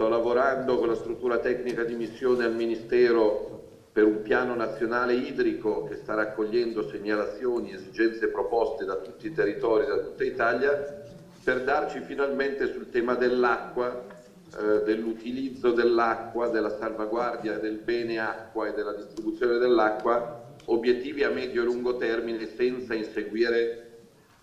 Sto lavorando con la struttura tecnica di missione al Ministero per un piano nazionale idrico che sta raccogliendo segnalazioni, esigenze proposte da tutti i territori, da tutta Italia, per darci finalmente sul tema dell'acqua, dell'utilizzo dell'acqua, della salvaguardia del bene acqua e della distribuzione dell'acqua, obiettivi a medio e lungo termine senza inseguire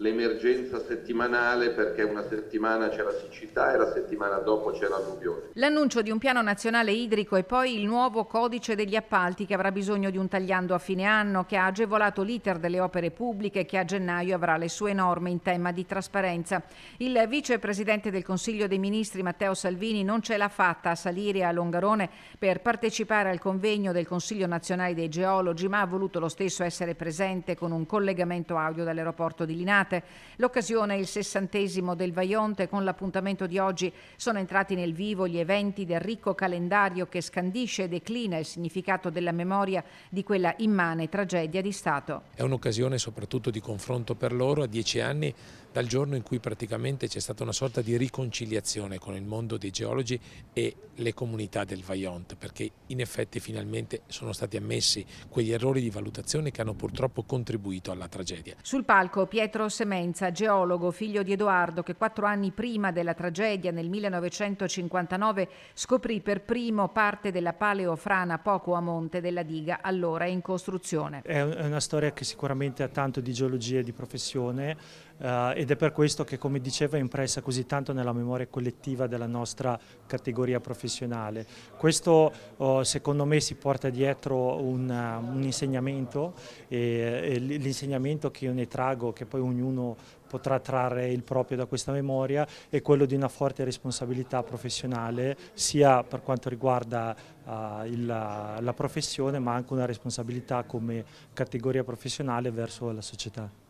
l'emergenza settimanale, perché una settimana c'è la siccità e la settimana dopo c'è l'alluvione. L'annuncio di un piano nazionale idrico e poi il nuovo codice degli appalti che avrà bisogno di un tagliando a fine anno, che ha agevolato l'iter delle opere pubbliche, che a gennaio avrà le sue norme in tema di trasparenza. Il vicepresidente del Consiglio dei Ministri Matteo Salvini non ce l'ha fatta a salire a Longarone per partecipare al convegno del Consiglio nazionale dei geologi, ma ha voluto lo stesso essere presente con un collegamento audio dall'aeroporto di Linate. L'occasione è il 60° del Vajont. Con l'appuntamento di oggi sono entrati nel vivo gli eventi del ricco calendario che scandisce e declina il significato della memoria di quella immane tragedia di Stato. È un'occasione soprattutto di confronto per loro a 10 anni dal giorno in cui praticamente c'è stata una sorta di riconciliazione con il mondo dei geologi e le comunità del Vajont, perché in effetti finalmente sono stati ammessi quegli errori di valutazione che hanno purtroppo contribuito alla tragedia. Sul palco Pietro Semenza, geologo, figlio di Edoardo, che 4 anni prima della tragedia, nel 1959, scoprì per primo parte della paleofrana poco a monte della diga allora in costruzione. È una storia che sicuramente ha tanto di geologia e di professione, ed è per questo che, come diceva, è impressa così tanto nella memoria collettiva della nostra categoria professionale. Questo secondo me si porta dietro un insegnamento, e l'insegnamento che io ne trago, che poi ognuno potrà trarre il proprio da questa memoria, è quello di una forte responsabilità professionale, sia per quanto riguarda la professione, ma anche una responsabilità come categoria professionale verso la società.